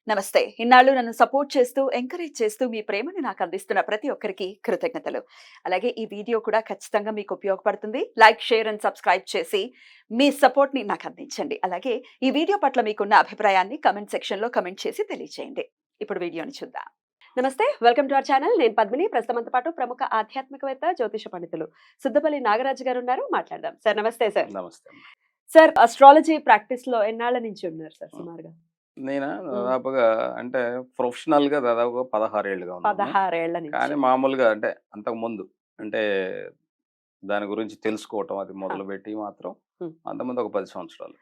నమస్తే. ఇన్నాళ్ళు నన్ను సపోర్ట్ చేస్తూ, ఎంకరేజ్ చేస్తూ మీ ప్రేమని నాకు అందిస్తున్న ప్రతి ఒక్కరికి కృతజ్ఞతలు. అలాగే ఈ వీడియో కూడా ఖచ్చితంగా మీకు ఉపయోగపడుతుంది. లైక్, షేర్ అండ్ సబ్స్క్రైబ్ చేసి మీ సపోర్ట్‌ని నాకు అందించండి. అలాగే ఈ వీడియో పట్ల మీకున్న అభిప్రాయాన్ని కామెంట్ సెక్షన్‌లో కామెంట్ చేసి తెలియజేయండి. ఇప్పుడు వీడియోని చూద్దాం. నమస్తే. Welcome to our channel. నేను పద్మిని. ప్రస్తుతంతో పాటు ప్రముఖ ఆధ్యాత్మికవేత్త, జ్యోతిష పండితులు సుద్దపల్లి నాగరాజు గారు ఉన్నారు. మాట్లాడదాం. సార్ నమస్తే సార్. నమస్తే అమ్మ. సార్ అస్ట్రాలజీ ప్రాక్టీస్‌లో ఎన్నాళ్ళ నుంచి ఉన్నారు సార్ సుమారుగా? నేనా హ్మ్. దాదాపుగా అంటే ప్రొఫెషనల్‌గా దాదాపుగా 16 ఏళ్లుగా ఉన్నాను. 16 ఏళ్ల నుంచి. కానీ మామూలుగా అంటే అంతకుముందు అంటే దాని గురించి తెలుసుకోవటం అది ఆ! మొదలుపెట్టి మాత్రం హ్మ్. అంతకుముందు ఒక 10 సంవత్సరాలు.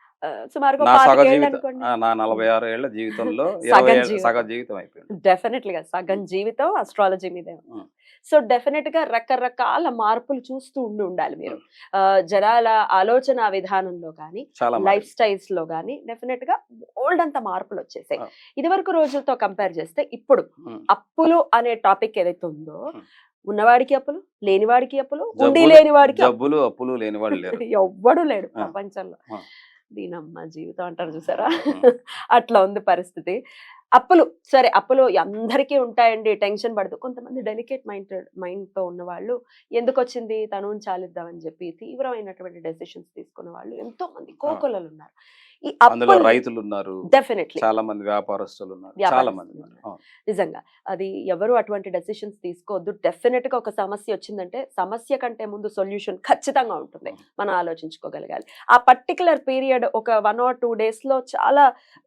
సుమారుగా నా సగ 25 ఏళ్ళు జీవితం అనుకోండి. నా హ్మ్. 46 ఏళ్ల జీవితంలో 20 సగం ఏళ్ల సగ జీవితం. జీవితం అయిపోయింది. డెఫినెట్‌లీగా సగం హ్మ్. జీవితం అస్ట్రాలజీ మీదే ఉంది. హ్మ్. సో, డెఫినెట్‌గా రకరకాల మార్పులు చూస్తూ ఉండాలి మీరు. హ్మ్. జనాల ఆలోచన విధానంలో గానీ, చాలా లైఫ్ మారింది. స్టైల్స్‌లో గానీ డెఫినెట్‌గా బోలెడంత మార్పులొచ్చేసాయి. ఆ! ఇదివరకు రోజులతో కంపేర్ చేస్తే ఇప్పుడు హ్మ్. అప్పులు అనే టాపిక్ ఏదైతే ఉందో, హ్మ్. ఉన్నవాడికి అప్పులు, లేనివాడికి అప్పులు, ఉండి జబ్బులు లేని వాడికి అప్పులు. జబ్బులు, అప్పులు లేనివాళ్ళు లేరు. ఎవ్వడు లేడు ఆ! ప్రపంచంలో. ఆ! దీనమ్మ జీవితం అంటారు చూసారా? హ్మ్. అట్లా ఉంది పరిస్థితి. అప్పులు సరే అప్పులు అందరికీ ఉంటాయండి. టెన్షన్ పడదు. కొంతమంది డెలికేట్ మైండ్‌తో ఉన్నవాళ్ళు ఎందుకొచ్చింది తనువుని చాలిద్దామని చెప్పి తీవ్రమైనటువంటి డెసిషన్స్ తీసుకున్న వాళ్ళు ఎంతో మంది ఆ! కోకొల్లలున్నారు. ఈ అందులో అప్పుల్ని రైతులున్నారు. డెఫినెట్‌లీ చాలా మంది వ్యాపారస్తులున్నారు. చాలా మంది ఉన్నారు. వ్యాపారస్తులున్నారు. అవును. నిజంగా. అది ఎవరు అటువంటి డెసిషన్స్ తీసుకోవద్దు. డెఫినిట్‌గా ఒక సమస్యొచ్చిందంటే, సమస్య కంటే ముందు సొల్యూషన్ ఖచ్చితంగా ఉంటుంది. హ్మ్. మనం ఆలోచించుకోగలగాలి. ఆ పర్టిక్యులర్ పీరియడ్ ఒక 1 ఆర్ 2 డేస్‌లో చాలా,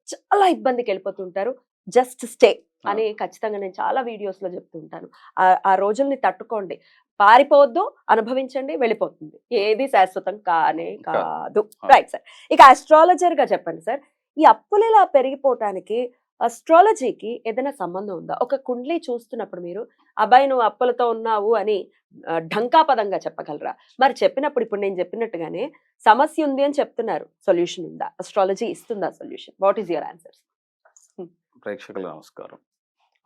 చాలా ఇబ్బందికెళ్ళిపోతుంటారు. జస్ట్ స్టే ఆ! అని ఖచ్చితంగా నేను చాలా వీడియోస్‌లో చెప్తూ ఉంటాను. ఆ రోజుల్ని తట్టుకోండి. పారిపోవద్దు, అనుభవించండి, వెళ్ళిపోతుంది. ఏది శాశ్వతం కానే కాదు. కాదు. ఆ! Right sir. ఇక అస్ట్రాలజర్‌గా చెప్పండి సార్. ఈ అప్పులిలా పెరిగిపోవటానికి అస్ట్రాలజీకి ఏదైనా సంబంధం ఉందా? ఒక కుండలి చూస్తున్నప్పుడు మీరు, అబ్బాయి నువ్వు అప్పులతో ఉన్నావు అని ఢంకాపదంగా చెప్పగలరా? మరి చెప్పినప్పుడు ఇప్పుడు నేను చెప్పినట్టుగానే సమస్య ఉంది అని చెప్తున్నారు. సొల్యూషన్ ఉందా? అస్ట్రాలజీ ఇస్తుందా solution? What is your answers? హ్మ్. ప్రేక్షకులకు నమస్కారం.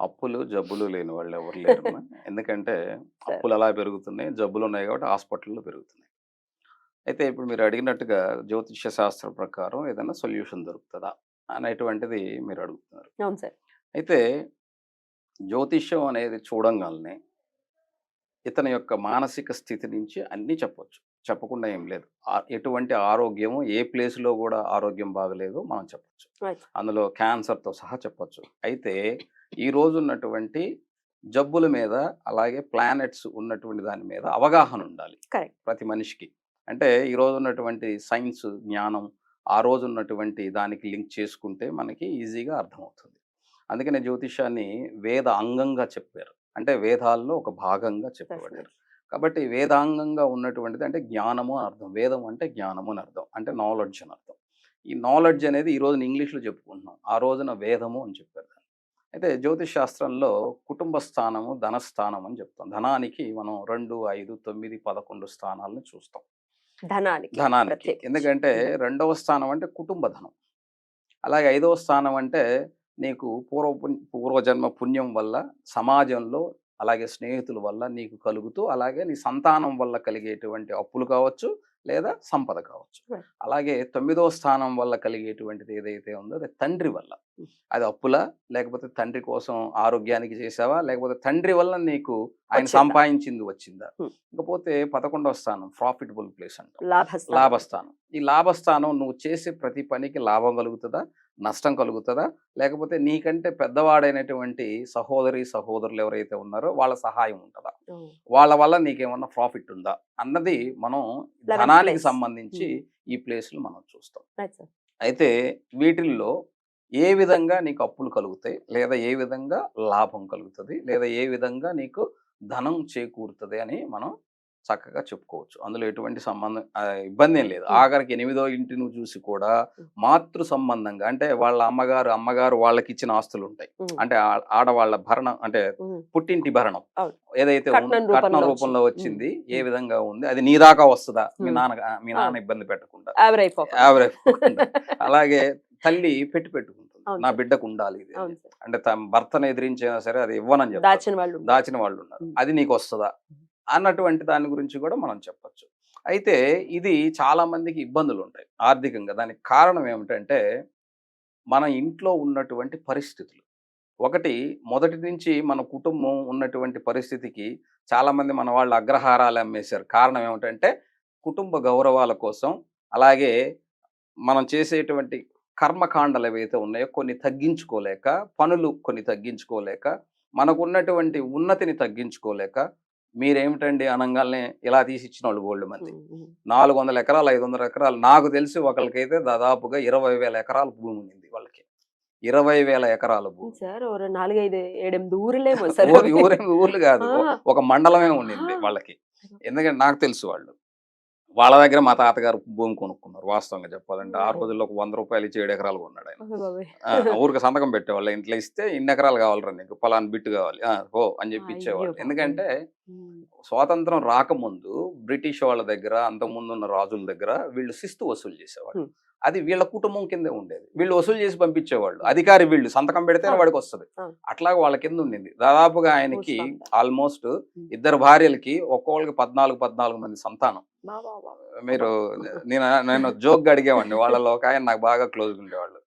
అప్పులు, జబ్బులు లేని వాళ్ళెవరు లేరమ్మా. ఎందుకంటే సరే. అప్పులు అలా పెరుగుతున్నాయి. జబ్బులున్నాయి కాబట్టి హాస్పిటల్‌లో పెరుగుతున్నాయి. అయితే ఇప్పుడు మీరు అడిగినట్టుగా జ్యోతిష్య శాస్త్రం ప్రకారం ఏదైనా సొల్యూషన్ దొరుకుతదా? అనేటువంటిది మీరు అడుగుతున్నారు. అవును సార్. అయితే జ్యోతిష్యం అనేది చూడంగాల్నే ఇతని యొక్క మానసిక స్థితి నుంచి అన్నీ చెప్పొచ్చు. చెప్పకుండా ఏం లేదు. ఎటువంటి ఆరోగ్యము ఏ ప్లేస్‌లో గూడా ఆరోగ్యం బాగలేదు మనం చెప్పొచ్చు. రైట్. అందులో క్యాన్సర్‌తో సహా చెప్పొచ్చు. అయితే ఈ రోజున్నటువంటి జబ్బుల మీద, అలాగే ప్లానెట్స్ ఉన్నటువంటి దాని మీద అవగాహన ఉండాలి కరెక్ట్. ప్రతి మనిషికి. అంటే ఈ రోజున్నటువంటి సైన్స్, జ్ఞానం ఆ రోజున్నటువంటి దానికి లింక్ చేసుకుంటే మనకి ఈజీగా అర్థమవుతుంది. అందుకనే జ్యోతిష్యాన్ని వేద అంగంగా చెప్పారు. అంటే వేదాల్లో ఒక భాగంగా చెప్పబడ్డారు. డెఫినెట్‌లీ. కాబట్టి వేదాంగంగా ఉన్నటువంటిది అంటే జ్ఞానము అని అర్థం. వేదం అంటే జ్ఞానము అని అర్థం. అంటే నాలెడ్జ్ అని అర్థం. ఈ నాలెడ్జ్ అనేది ఈ రోజున ఇంగ్లీష్‌లో చెప్పుకుంటున్నాం. ఆ రోజున వేదము అని చెప్పారు దాన్ని. అయితే జ్యోతిష్ శాస్త్రంలో కుటుంబ స్థానము, ధనస్థానం అని చెప్తాం. ధనానికి మనం 2, 5, 9, 11 స్థానాలను చూస్తాం. ధనానికి ధనానికి. ప్రత్యేకించి. ఎందుకంటే హ్మ్. రెండవ స్థానం అంటే కుటుంబ ధనం. అలాగే ఐదవ స్థానం అంటే నీకు పూర్వజన్మ పుణ్యం వల్ల సమాజంలో, అలాగే స్నేహితుల వల్ల నీకు కలుగుతూ, అలాగే నీ సంతానం వల్ల కలిగేటువంటి అప్పులు కావచ్చు, లేదా సంపద కావచ్చు. రైట్. అలాగే తొమ్మిదవ స్థానం వల్ల కలిగేటువంటిది ఏదైతే ఉందో అది తండ్రి వల్ల. హ్మ్. అది అప్పులా? లేకపోతే తండ్రి కోసం ఆరోగ్యానికి చేశావా? లేకపోతే తండ్రి వల్ల నీకు ఆయన వచ్చిందా? సంపాదించింది వచ్చిందా? హ్మ్. ఇకపోతే 11వ స్థానం ప్రాఫిటబుల్ ప్లేస్ అంటాం. లాభస్థానం. లాభస్థానం. ఈ లాభస్థానం నువ్వు చేసే ప్రతి పనికి లాభం కలుగుతదా? నష్టం కలుగుతదా? లేకపోతే నీకంటే పెద్దవాడైనటువంటి సహోదరి, సహోదరులు ఎవరైతే ఉన్నారో వాళ్ళ సహాయం ఉంటదా? ఓహ్! వాళ్ళ వల్ల నీకేమన్నా ప్రాఫిట్ ఉందా? అన్నది మనం 11థ్ ధనానికి ప్లేస్. సంబంధించి హ్మ్. ఈ ప్లేస్‌లు మనం చూస్తాం. Right sir. అయితే వీటిల్లో ఏ విధంగా నీకు అప్పులు కలుగుతాయి? లేదా ఏ విధంగా లాభం కలుగుతది? లేదా ఏ విధంగా నీకు ధనం చేకూరుతది అని మనం చక్కగా చెప్పుకోవచ్చు. అందులో ఎటువంటి ఇబ్బందేం లేదు. హ్మ్. ఆఖరికి ఎనిమిదో ఇంటిని చూసి కూడా హ్మ్. మాతృ సంబంధంగా అంటే వాళ్ళ అమ్మగారు వాళ్ళకిచ్చిన ఆస్తులుంటాయి. హ్మ్. అంటే ఆడవాళ్ళ భరణం అంటే హ్మ్. పుట్టింటి భరణం అవును. ఏదైతే కట్నం కట్నం రూపంలో రూపంలో వచ్చింది. హ్మ్. వచ్చింది. ఏ హ్మ్. విధంగా ఉంది? అది నీ దాకా వస్తదా? హ్మ్. మీ అవును. నాన్న ఇబ్బంది పెట్టకుండా. ఆవిరైపోకుండా. ఆవిరైపోకుండా. అలాగే తల్లి పెట్టుకుంటుంది. అవును నా సార్. బిడ్డకుండాలి ఇది అని అవును చెప్పి. సార్. అంటే భర్తను ఎదిరించైనా సరే అది ఇవ్వనని చెప్తారు. దాచిన వాళ్ళుంటారు. దాచిన వాళ్ళున్నారు. హ్మ్. అది నీకొస్తదా? హ్మ్. అన్నటువంటి దాని గురించి కూడా మనం చెప్పొచ్చు. అయితే ఇది చాలా మందికి ఇబ్బందులుంటాయి ఆర్థికంగా. దానికి కారణం ఏమిటంటే మన ఇంట్లో ఉన్నటువంటి పరిస్థితులు. ఒకటి మొదటి నుంచి మన కుటుంబం ఉన్నటువంటి పరిస్థితికి చాలామంది మన వాళ్ళు అగ్రహారాలు అమ్మేశారు. కారణం ఏమిటంటే కుటుంబ గౌరవాల కోసం, అలాగే మనం చేసేటువంటి కర్మకాండలు ఏవైతే ఉన్నాయో కొన్ని తగ్గించుకోలేక, పనులు కొన్ని తగ్గించుకోలేక, మనకున్నటువంటి ఉన్నతిని తగ్గించుకోలేక, మీరేమిటండి అనంగాల్నే ఇలా తీసిచ్చినోళ్ళు బోలెడుమంది. 400 ఎకరాలు, 500 ఎకరాలు, నాకు తెలిసి ఒకళ్ళకైతే దాదాపుగా 20,000 ఎకరాల భూమి ఉండింది వాళ్ళకి. 20,000 ఎకరాల భూమి. సార్ ఓ 4, 5, 7, 8 ఊర్లేమో సార్ ఊరు ఊర్లు కాదు. ఆ! ఒక మండలమే ఉండింది ఆ! వాళ్ళకి. ఎందుకంటే నాకు తెలుసు వాళ్ళు. వాళ్ళ దగ్గర మా తాతగారు భూమి కొనుక్కున్నారు వాస్తవంగా చెప్పాలంటే. ఆ ఓహో! రోజుల్లో ఒక 100 రూపాయలు ఇచ్చి 7 ఎకరాలు కొన్నాడాయన. అయ్య బాబోయ్! ఊరికి సంతకం పెట్టేవాళ్ళు. ఇంట్లో ఇస్తే ఇన్ని ఎకరాలు కావాలిరా నీకు, పలానా బిట్టు కావాలి. పో అని చెప్పి అయ్యో ఇచ్చేవాళ్ళు. బాబోయ్! ఎందుకంటే హ్మ్. స్వాతంత్రం రాకముందు బ్రిటిష్ వాళ్ళ దగ్గర, అంతకుముందున్న రాజుల దగ్గర వీళ్ళు శిస్తు వసూలు చేసేవాళ్ళు. హ్మ్. అది వీళ్ళ కుటుంబం కిందే ఉండేది. వీళ్ళు వసూలు చేసి పంపించేవాళ్ళు. అధికారి వీళ్ళు సంతకం పెడితేనే ఆ! వాడికి వస్తది. ఆ! అట్లాగా వాళ్ళ కింద ఉండింది. దాదాపుగా ఆయనకి చూస్తాం. ఆల్మోస్ట్ హ్మ్. 2 భార్యలకి ఒక్కోళ్ళకి 14 మంది సంతానం. బాబా! మీరు అబ్బా! నేను జోక్‌గా అడిగేవాడిని. వాళ్ళలో ఒక ఆయన నాకు బాగా క్లోజ్‌గా ఉండేవాళ్ళు.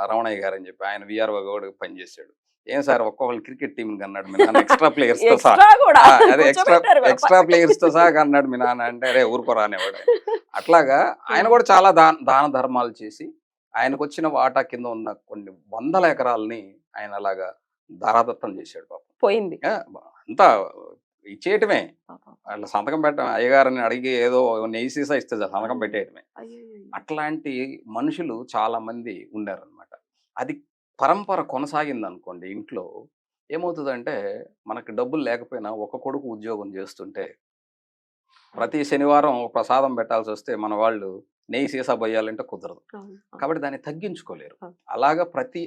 రమణయ్య గారని చెప్పి. ఆయన వీఆర్‌ఓగా కూడా పనిచేసాడు. "ఏం సార్ ఒక్కొక్కళ్ళు క్రికెట్ టీమ్‌ని కన్నాడు మీ నాన్న ఎక్స్‌ట్రా ప్లేయర్స్‌తో సహా." ఎక్స్‌ట్రా గూడా అదే కూర్చోబెట్టారు ఎక్స్‌ట్రా ప్లేయర్స్‌తో సహా కన్నాడు మీ నాన్న అంటే, "అరేయ్ ఊరుకోరా" అనేవాడు ఆయన. అట్లాగా ఆయన కూడా చాలా దాన ధర్మాలు చేసి, ఆయనకొచ్చిన వాటా కింద ఉన్న కొన్ని వందల ఎకరాలని ఆయన అలాగా ధారాదత్తం చేశాడు పాపం. పోయింది. ఆ! అంతా ఇచ్చేయటమే. పాపం. అట్లా సంతకం పెట్టడం అయ్యగారిని అడిగి ఏదో నెయ్యి సీసా ఇస్తే చాలు సంతకం అయ్యో! పెట్టేయటమే. అయ్యయ్యో! అట్లాంటి మనుషులు చాలామంది ఉండారనమాట. అది పరంపర కొనసాగిందనుకోండి ఇంట్లో, ఏమవుతదంటే మనకు డబ్బులు లేకపోయినా ఒక కొడుకు ఉద్యోగం చేస్తుంటే, ప్రతి శనివారం ఒక ప్రసాదం పెట్టాల్సొస్తే మన వాళ్ళు నెయ్యి సీసా బొయ్యాలంటే కుదరదు. అవును. అవును. కాబట్టి దాన్ని తగ్గించుకోలేరు. అవును. అలాగా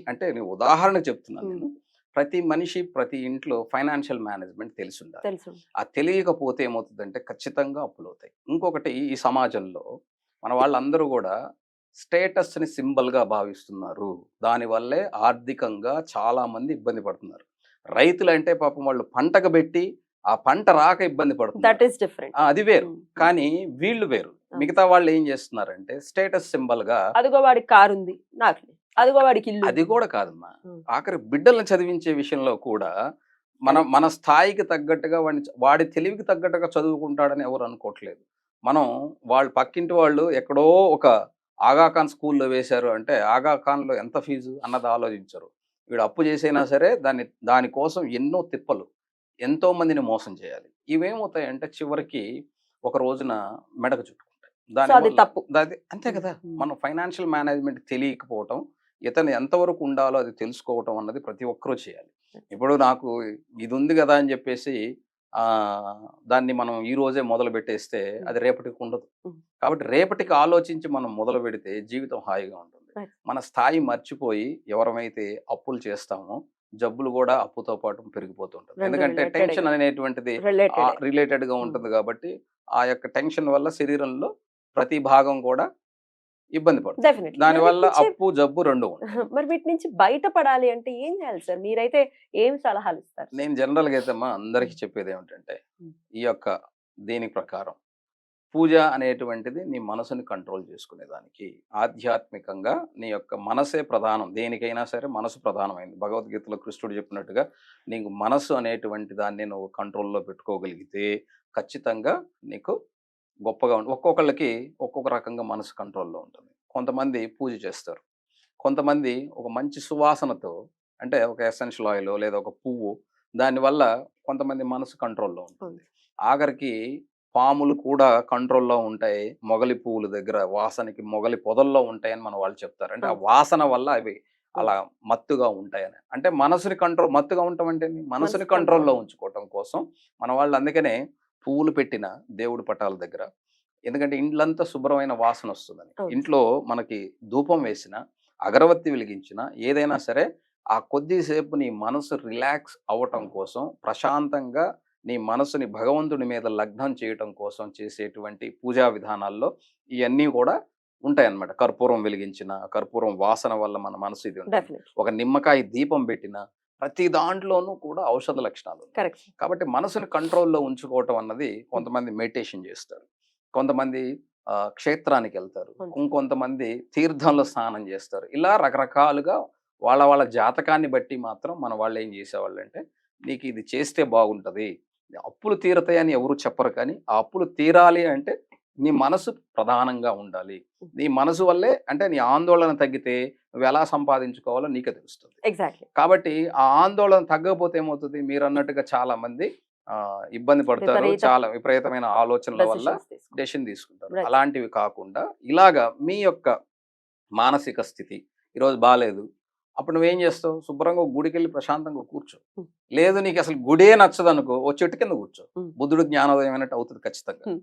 అంటే నేను ఉదాహరణకు చెప్తున్నాను హ్మ్. నేను. ప్రతి మనిషి, ప్రతి ఇంట్లో ఫైనాన్షియల్ మేనేజ్‌మెంట్ తెలిసుండాలి. తెలుసు. ఆ తెలియకపోతే ఏమవుతుందంటే ఖచ్చితంగా అప్పులవుతాయి. ఇంకొకటి ఈ సమాజంలో మన వాళ్ళందరూ గూడా స్టేటస్‌ని సింబల్‌గా భావిస్తున్నారు. దానివల్లే ఆర్థికంగా చాలామంది ఇబ్బంది పడుతున్నారు. రైతులంటే పాపం వాళ్ళు పంటకు బెట్టి, ఆ పంట రాక ఇబ్బంది దట్ పడుతున్నారు. Is different. అది వేరు. హ్మ్. హ్మ్. కానీ వీళ్ళు వేరు. అవును. మిగతా వాళ్ళేం జేస్తున్నారంటే స్టేటస్ సింబల్‌గా అదిగో వాడికి కారుంది. నాకు లేదు. అదిగో వాడికి ఇల్లు అది ఉంది. గూడా కాదమ్మా. హ్మ్. ఆఖరి బిడ్డల్ని చదివించే విషయంలో కూడా కరెక్ట్. మన స్థాయికి తగ్గట్టుగా వాడి తెలివికి తగ్గట్టుగా చదువుకుంటాడని ఎవరు అనుకోవట్లేదు. మనం వాళ్ళు పక్కింటి వాళ్ళు ఎక్కడో ఒక ఆగా ఖాన్ స్కూల్‌లో వేశారు అంటే, ఆగా ఖాన్‌లో ఎంత ఫీజు అన్నది ఆలోచించరు. వీడు అప్పు చేసైనా సరే దాని కోసం ఎన్నో తిప్పలు, ఎంతో మందిని మోసం చేయాలి. ఇవేమవుతాయంటే చివరికి ఒక రోజున మెడకు చుట్టుకుంటాయి. సో, అది దానివల్ల తప్పు. అంతే హ్మ్. కదా! హ్మ్. మనం ఫైనాన్షియల్ మేనేజ్‌మెంట్ తెలియకపోవటం, ఇతను ఎంతవరకు ఉండాలో అది తెలుసుకోవటం అన్నది ప్రతి ఒక్కరు చేయాలి. ఇప్పుడు నాకు ఇది ఉంది గదా! అని జెప్పేసి దాన్ని మనం ఈ రోజే మొదలుపెట్టేస్తే హ్మ్. అది రేపటికి ఉండదు. హ్మ్. కాబట్టి రేపటికి ఆలోచించి మనం మొదలుపెడితే జీవితం హాయిగా ఉంటుంది. రైట్. మన స్థాయి మర్చిపోయి ఎవరమైతే అప్పులు చేస్తామో జబ్బులు గూడా అప్పుతో పాటు పెరిగిపోతూ ఉంటుంది. 2 ఎందుకంటే రిలేటెడే టెన్షన్ కదా! అనేటువంటిది రిలేటెడే. రిలేటెడ్‌గా హ్మ్. ఉంటుంది గాబట్టి, ఆ యొక్క టెన్షన్ వల్ల శరీరంలో ప్రతి భాగం కూడా ఇబ్బంది పడుతుంది. డెఫినైట్‌లీ. మరి వీటి దానివల్ల నుంచి అప్పు, జబ్బు 2 ఉంటాయి. మరి వీటి నుంచి బయటపడాలి అంటే ఏం చేయాలి సార్? మీరైతే ఏం సలహాలిస్తారు? నేను జనరల్‌గా అయితే అమ్మా హ్మ్. అందరికి చెప్పేదేమిటంటే, హ్మ్. ఈ యొక్క దీని ప్రకారం పూజ అనేటువంటిది నీ మనసుని కంట్రోల్ చేసుకునేదానికి. ఆధ్యాత్మికంగా నీ యొక్క మనసే ప్రధానం. దేనికైనా సరే మనసు ప్రధానమైంది. భగవద్గీతలో కృష్ణుడు చెప్పినట్టుగా నీకు మనస్సు అనేటువంటి దాన్ని నువ్వు కంట్రోల్‌లో పెట్టుకోగలిగితే ఖచ్చితంగా నీకు గొప్పగా ఒక్కొక్కళ్ళకి ఒక్కొక్క రకంగా మనసు కంట్రోల్‌లో ఉంటుంది. కొంతమంది పూజ చేస్తారు. కొంతమంది ఒక మంచి సువాసనతో అంటే ఒక ఎసెన్షియల్ ఆయిలో లేదా ఒక పువ్వు దానివల్ల కొంతమంది మనసు కంట్రోల్‌లో ఉంటుంది. అవును. ఆఖరికి పాములు కూడా కంట్రోల్‌లో ఉంటాయి. మొగలి పువ్వుల దగ్గర వాసనకి మొగలి పొదల్లో ఉంటాయని మన వాళ్ళు చెప్తారు. అంటే ఆ అవును. వాసన వల్ల అవి హ్మ్. అలా మత్తుగా ఉంటాయని. అంటే మనసుని మత్తుగా ఉండటం అంటే ఏంటి? మనసుని మనసు కంట్రోల్‌లో కంట్రోల్. ఉంచుకోవటం కోసం మన వాళ్ళు అందుకనే పువ్వులు పెట్టిన దేవుడి పటాల దగ్గర ఎందుకంటే ఇండ్లంతా శుభ్రమైన వాసనొస్తుందని. అవును సార్. ఇంట్లో మనకి ధూపం వేసినా, అగరబత్తి వెలిగించినా ఏదైనా సరే ఆ కొద్దిసేపు నీ మనసు రిలాక్స్ అవ్వటం అవును. కోసం, ప్రశాంతంగా నీ మనసుని భగవంతుడి మీద లగ్నం చేయటం కోసం చేసేటువంటి పూజా విధానాల్లో ఇయన్నీ కూడా ఉంటాయన్నమాట. కర్పూరం వెలిగించిన, కర్పూరం వాసన వల్ల మన మనసు ఇది ఉంటుంది. డెఫినైట్‌లీ. ఒక నిమ్మకాయ దీపం పెట్టిన, ప్రతి దాంట్లోనూ కూడా ఔషధ లక్షణాలున్నాయి. Correct sir. కాబట్టి మనసుని కంట్రోల్‌లో ఉంచుకోవటం అన్నది కొంతమంది మెడిటేషన్ చేస్తారు. కొంతమంది క్షేత్రానికి వెళ్తారు, అవును. ఇంకొంతమంది తీర్థంలో స్నానం చేస్తారు. ఇలా రకరకాలుగా వాళ్ళ వాళ్ళ జాతకాన్ని బట్టి మాత్రం మన వాళ్ళు ఏం చేసేవాళ్ళు అంటే, నీకు ఇది చేస్తే బాగుంటది, అప్పులు తీరతాయని ఎవరు చెప్పరు, కానీ ఆ అప్పులు తీరాలి అంటే నీ మనసు ప్రధానంగా ఉండాలి. నీ మనసు వల్లే, అంటే నీ ఆందోళన తగ్గితే నువ్వు ఎలా సంపాదించుకోవాలో నీకే తెలుస్తుంది. ఎగ్జాక్ట్లీ. కాబట్టి ఆ ఆందోళన తగ్గకపోతే ఏమవుతుంది, మీరు అన్నట్టుగా చాలా మంది ఇబ్బంది పడతారు. విపరీత చాలా విపరీతమైన ఆలోచనల వల్ల డెసిషన్స్ తీసుకుంటాం. డెసిషన్ తీసుకుంటారు. Right. అలాంటివి కాకుండా ఇలాగా మీ యొక్క మానసిక స్థితి ఈరోజు బాలేదు, అప్పుడు నువ్వేం చేస్తావు, శుభ్రంగా ఒక గుడికెళ్ళి ప్రశాంతంగా కూర్చో. Hmm. లేదు నీకు అసలు గుడే నచ్చదనుకో, ఓ చెట్టు కింద కూర్చో. Hmm. బుద్ధుడు జ్ఞానోదయం అయినట్టు అవుతుంది ఖచ్చితంగా. Hmm.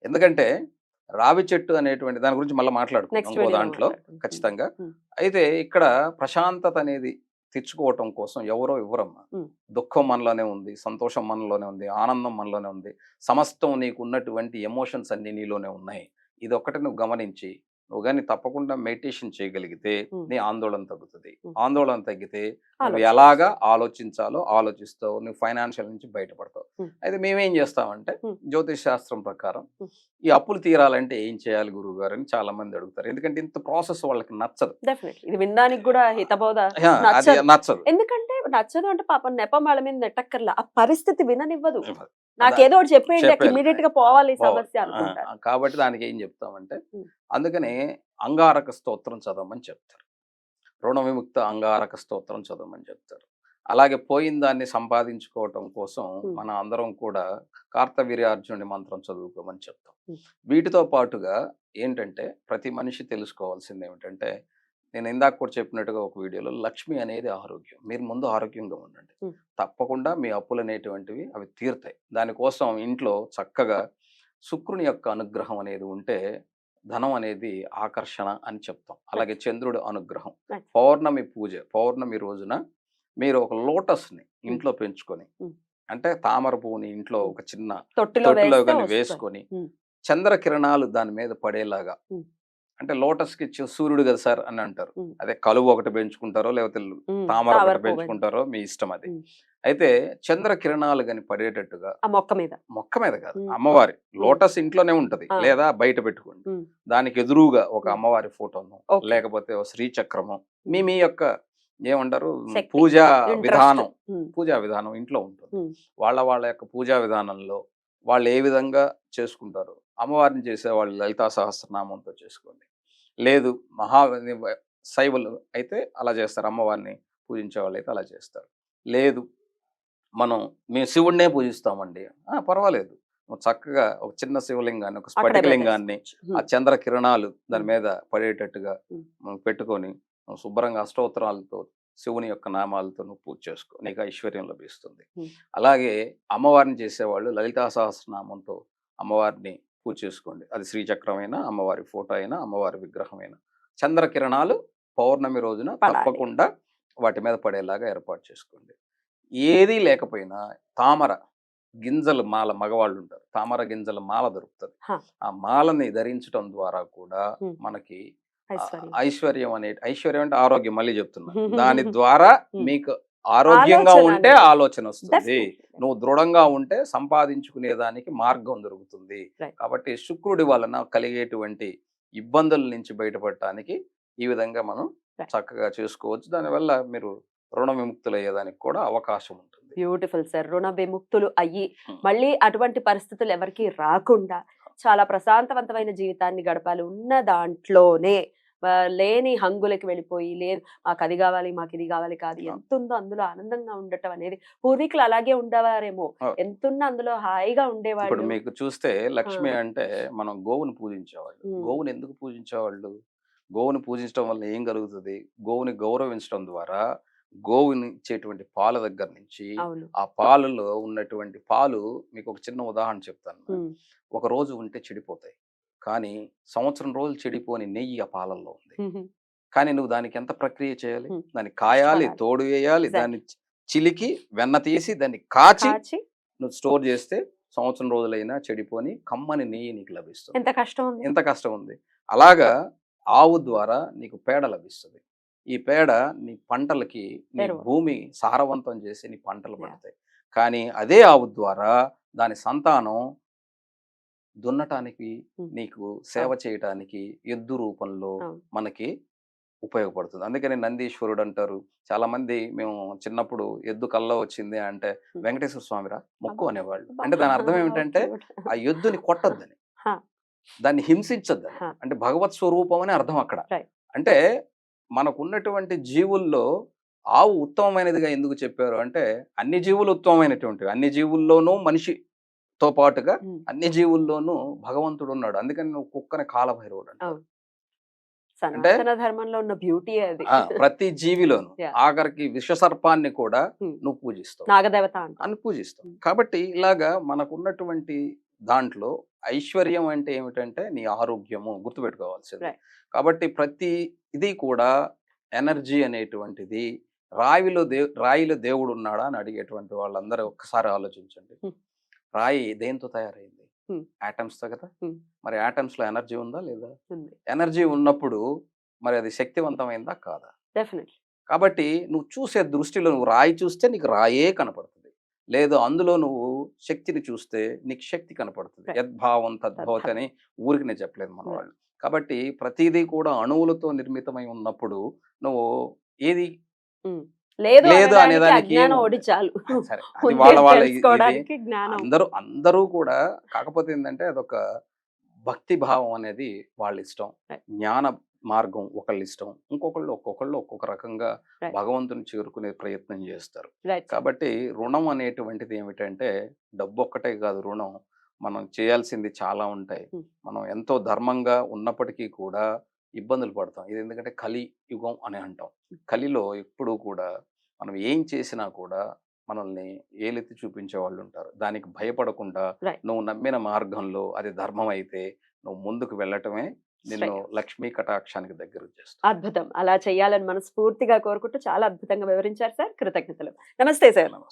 ఎందుకంటే రావి చెట్టు అనేటువంటి దాని గురించి మళ్ళీ మాట్లాడుకుందాం నెక్స్ట్ ఇంకో వీడియోలో దాంట్లో మాట్లాడుకుందాం. ఖచ్చితంగా. Hmm. అయితే ఇక్కడ ప్రశాంతత అనేది తెచ్చుకోవటం కోసం ఎవరో ఇవ్వరమ్మా. Hmm. దుఃఖం మనలోనే ఉంది, సంతోషం మనలోనే ఉంది, ఆనందం మనలోనే ఉంది, సమస్తం నీకు ఉన్నటువంటి ఎమోషన్స్ అన్ని నీలోనే ఉన్నాయి. ఇది ఒక్కటి నువ్వు గమనించి నువ్వు కానీ తప్పకుండా మెడిటేషన్ చేయగలిగితే Hmm. నీ ఆందోళన తగ్గుతుంది. Hmm. ఆందోళన తగ్గితే నువ్వు ఆలోచించు. ఎలాగా ఆలోచించాలో ఆలోచిస్తావు, నువ్వు ఫైనాన్షియల్ నుంచి బయటపడతావు. Hmm. అయితే మేమేం చేస్తామంటే Hmm. జ్యోతిష్ శాస్త్రం ప్రకారం Hmm. ఈ అప్పులు తీరాలంటే ఏం చేయాలి గురువు గారు అని చాలా మంది అడుగుతారు. ఎందుకంటే ఇంత ప్రాసెస్ వాళ్ళకి నచ్చదు. డెఫినెట్లీ ఇది వినడానికి కూడా హితబోధ అది నచ్చదు. నచ్చదు. ఎందుకంటే నచ్చదు అంటే పాపం నెపం వాళ్ళ మీద నెట్టక్కర్లా, ఆ పరిస్థితి విననివ్వదు. అదా- నాకేదో ఒకటి చెప్పేయండి, చెప్పేయాలి. ఇమీడియట్ గా పోవాలి ఈ పోవాలి. సమస్య అనుకుంటారు. కాబట్టి దానికి ఏం చెప్తామంటే Hmm. అందుకనే అంగారక స్తోత్రం చదవమని చెప్తారు. రుణ విముక్త అంగారక స్తోత్రం చదవమని చెప్తారు. అలాగే పోయిన దాన్ని సంపాదించుకోవటం కోసం Hmm. మన అందరం కూడా కార్తవీర్యార్జునుడి మంత్రం చదువుకోమని చెప్తాం. Hmm. వీటితో పాటుగా ఏంటంటే ప్రతి మనిషి తెలుసుకోవాల్సింది ఏమిటంటే, నేను ఇందాక కూడా చెప్పినట్టుగా ఒక వీడియోలో, లక్ష్మి అనేది ఆరోగ్యం. మీరు ముందు ఆరోగ్యంగా ఉండండి. Hmm. తప్పకుండా మీ అప్పులు అనేటువంటివి అవి తీరుతాయి. దానికోసం ఇంట్లో చక్కగా శుక్రుని యొక్క అనుగ్రహం అనేది ఉంటే ధనం అనేది ఆకర్షణ అని చెప్తాం. అలాగే చంద్రుడి అనుగ్రహం, Right. పౌర్ణమి పూజ, పౌర్ణమి రోజున మీరు ఒక లోటస్ని ఇంట్లో పెంచుకొని, Hmm. అంటే తామర పువ్వుని ఇంట్లో ఒక చిన్న తొట్టిలో తొట్టిలో వేస్తే కానీ వస్తుంది. వేసుకొని Hmm. చంద్ర కిరణాలు దాని మీద పడేలాగా, Hmm. అంటే లోటస్కి సూర్యుడు కదా సార్ అని అంటారు. Hmm. అదే కలువు ఒకటి పెంచుకుంటారో లేకపోతే Hmm. తామర తామర ఒకటి పువ్వు. పెంచుకుంటారో మీ ఇష్టం అది. Hmm. అయితే చంద్ర కిరణాలు కానీ పడేటట్టుగా, ఆ మొక్క మీద. మొక్క మీద కాదు, Hmm. అమ్మవారి లోటస్ ఇంట్లోనే ఉంటది, Ah. లేదా బయట పెట్టుకోండి. Hmm. దానికి ఎదురుగా ఒక Hmm. అమ్మవారి ఫోటోను, Okay. లేకపోతే ఒక శ్రీచక్రము, మీ యొక్క ఏమంటారు శక్తి. పూజా Interest. విధానం, Hmm. పూజా విధానం ఇంట్లో ఉంటుంది. Hmm. వాళ్ళ యొక్క పూజా విధానంలో వాళ్ళు ఏ విధంగా చేసుకుంటారు. అమ్మవారిని చేసేవాళ్ళు లలితా సహస్రనామంతో చేసుకోండి. లేదు శైవులు అయితే అలా చేస్తారు, అమ్మవారిని పూజించే వాళ్ళు అయితే అలా చేస్తారు. లేదు మేము శివుడినే పూజిస్తామండి, పర్వాలేదు, నువ్వు చక్కగా ఒక చిన్న శివలింగాన్ని, ఒక అక్కడే స్ఫటికలింగాన్ని పెట్టేసుకోవచ్చు. ఆ చంద్ర కిరణాలు దాని Hmm. మీద పడేటట్టుగా Hmm. మనం పెట్టుకొని శుభ్రంగా అష్టోత్తరాలతో శివుని యొక్క నామాలతో నువ్వు పూజ చేసుకో, నీకు ఐశ్వర్యం లభిస్తుంది. Hmm. అలాగే అమ్మవారిని చేసేవాళ్ళు లలితా సహస్రనామంతో అమ్మవారిని పూజ చేసుకోండి. అది శ్రీచక్రం అయినా, అమ్మవారి ఫోటో అయినా, అమ్మవారి విగ్రహం అయినా, చంద్ర కిరణాలు పౌర్ణమి రోజున పడాలి. తప్పకుండా వాటి మీద పడేలాగా ఏర్పాటు చేసుకోండి. ఏదీ లేకపోయినా తామర గింజల మాల, మగవాళ్ళు ఉంటారు, తామర గింజల మాల దొరుకుతుంది. Huh. ఆ మాలని ధరించడం ద్వారా కూడా Hmm. మనకి ఐశ్వర్యం. ఐశ్వర్యం అంటే ఆరోగ్యం, మళ్ళీ చెప్తున్నా, దాని ద్వారా Hmm. మీకు ఆరోగ్యంగా ఆలోచన ఉంటే అనేది. ఆలోచన వస్తుంది. Definitely. నువ్వు దృఢంగా ఉంటే సంపాదించుకునే దానికి మార్గం దొరుకుతుంది. Right. కాబట్టి శుక్రుడి వలన కలిగేటువంటి ఇబ్బందుల నుంచి బయటపడటానికి ఈ విధంగా మనం Right. చక్కగా చేసుకోవచ్చు. దానివల్ల మీరు రుణ విముక్తులు అయ్యేదానికి కూడా అవకాశం ఉంటుంది. Beautiful sir. రుణ విముక్తులు అయ్యి Hmm. మళ్ళీ అటువంటి పరిస్థితులు ఎవరికి రాకుండా చాలా ప్రశాంతవంతమైన జీవితాన్ని గడపాలి. ఉన్న దాంట్లోనే లేని హంగులకి వెళ్ళిపోయి, లేదు మాకు అది కావాలి, మాకు ఇది కావాలి కాదు, ఎంత ఉందో అందులో ఆనందంగా ఉండటం అనేది, పూర్వీకులు అలాగే ఉండేవారేమో, Oh. ఎంతున్నా అందులో హాయిగా ఇప్పుడు ఉండేవాళ్ళు. మీకు చూస్తే లక్ష్మి ఆ. అంటే మనం గోవుని పూజించేవాళ్ళు. Hmm. గోవుని ఎందుకు పూజించేవాళ్ళు? గోవుని పూజించడం వల్ల ఏం కలుగుతుంది? గోవుని గౌరవించడం ద్వారా గోవుని ఇచ్చేటువంటి పాల దగ్గర నుంచి అవును. ఆ పాలలో ఉన్నటువంటి పాలు, మీకు ఒక చిన్న ఉదాహరణ చెప్తాను. Hmm. ఒక రోజు ఉంటే చెడిపోతాయి, కానీ సంవత్సరం రోజులు చెడిపోని నెయ్యి ఆ పాలల్లో ఉంది. Mhm. కానీ నువ్వు దానికి ఎంత ప్రక్రియ చేయాలి? Hmm. దాన్ని కాయాలి, కష్టపడాలి. తోడు వేయాలి, Exactly. దాన్ని చిలికి వెన్న తీసి దాన్ని కాచి కాచి నువ్వు స్టోర్ చేస్తే సంవత్సరం రోజులైనా చెడిపోని కమ్మని నెయ్యి నీకు లభిస్తుంది. ఎంత కష్టం ఉంది. ఎంత కష్టం ఉంది. అలాగా ఆవు ద్వారా నీకు పేడ లభిస్తుంది. ఈ పేడ నీ పంటలకి, నీ ఎరువు. భూమి సారవంతం చేసి నీ పంటలు Yeah. పడతాయి. కానీ అదే ఆవు ద్వారా దాని సంతానం దున్నటానికి, ఉమ్. నీకు సేవ చేయటానికి ఎద్దు రూపంలో అవును. మనకి ఉపయోగపడుతుంది. అందుకని నందీశ్వరుడు అంటారు. చాలా మంది మేము చిన్నప్పుడు ఎద్దు కల్లో వచ్చింది అంటే ఉమ్. వెంకటేశ్వర స్వామిరా మొక్కు అబ్బా, అనేవాళ్ళు. అబ్బా. అంటే దాని అర్థం ఏమిటంటే Cute. ఆ ఎద్దుని కొట్టొద్దని, హా, దాన్ని హింసించొద్దని. హా. అంటే భగవత్ స్వరూపం అని అర్థం అక్కడ. Right. అంటే మనకున్నటువంటి జీవుల్లో ఆవు ఉత్తమమైనదిగా ఎందుకు చెప్పారు అంటే అన్ని జీవులు ఉత్తమమైనటువంటివి. అన్ని జీవుల్లోనూ మనిషితో పాటుగా ఉమ్. అన్ని జీవుల్లోనూ భగవంతుడు ఉన్నాడు. అందుకని నువ్వు కుక్కని కాలభైరవుడు అంటారు. అవును. సనాతన ధర్మంలో ఉన్న బ్యూటీ అది. ప్రతి జీవిలోను Yeah. ఆఖరికి విషసర్పాన్ని కూడా Hmm. నువ్వు పూజిస్తావు నాగదేవత అంట. అని పూజిస్తావు. కాబట్టి ఇలాగా మనకున్నటువంటి దాంట్లో ఐశ్వర్యం అంటే ఏమిటంటే నీ ఆరోగ్యము గుర్తుపెట్టుకోవాల్సింది. Right. కాబట్టి ప్రతి ఇది కూడా ఎనర్జీ అనేటువంటిది రాయిలో దేవుడు ఉన్నాడా అని అడిగేటువంటి వాళ్ళందరూ ఒక్కసారి ఆలోచించండి. Hmm. రాయి దేంతో తయారైంది? Hmm. ఆటమ్స్ తో కదా. Hmm. మరి ఆటమ్స్ లో ఎనర్జీ ఉందా లేదా? ఉంది. ఎనర్జీ ఉన్నప్పుడు మరి అది శక్తివంతమైందా కాదా? డెఫినెట్లీ. కాబట్టి నువ్వు చూసే దృష్టిలో నువ్వు రాయి చూస్తే నీకు రాయే కనపడుతుంది. లేదు అందులో నువ్వు శక్తిని చూస్తే నీకు శక్తి కనపడుతుంది. Right. యద్భావం తద్భవతి అని ఊరికి నేను చెప్పలేదు మన వాళ్ళు. కాబట్టి ప్రతిదీ కూడా అణువులతో నిర్మితమై ఉన్నప్పుడు నువ్వు ఏది లేదు లేదు అనేదానికి అనేదానికి అజ్ఞానం ఏముంది? ఒకటి చాలు. సరే అది ఉంది వాళ్ళ అని వాళ్ళ ఇది తెలుసుకోవడానికి జ్ఞానం. అందరూ కూడా కాకపోతే ఏంటంటే అదొక భక్తి భావం అనేది వాళ్ళ ఇష్టం. Right. జ్ఞాన మార్గం ఒకళ్ళ ఇష్టం. ఒక్కొక్కళ్ళు ఒక్కొక్క రకంగా Right. భగవంతుని చేరుకునే ప్రయత్నం చేస్తారు. రైట్. కాబట్టి రుణం అనేటువంటిది ఏమిటంటే డబ్బు ఒక్కటే కాదు రుణం. మనం చేయాల్సింది చాలా ఉంటాయి. Hmm. మనం ఎంతో ధర్మంగా ఉన్నప్పటికీ కూడా ఇబ్బందులు పడతాం. ఇది ఎందుకంటే కలి యుగం అని అంటాం. కలిలో ఎప్పుడూ కూడా మనం ఏం చేసినా కూడా మనల్ని ఏలెత్తి చూపించే వాళ్ళు ఉంటారు. దానికి భయపడకుండా Right. నువ్వు నమ్మిన మార్గంలో అది ధర్మం అయితే నువ్వు ముందుకు వెళ్ళటమే నిన్ను లక్ష్మీ కటాక్షానికి దగ్గర చేస్తుంది. అద్భుతం. అలా చేయాలని మనస్ఫూర్తిగా కోరుకుంటూ చాలా అద్భుతంగా వివరించారు సార్. కృతజ్ఞతలు. నమస్తే సార్. నమస్తే.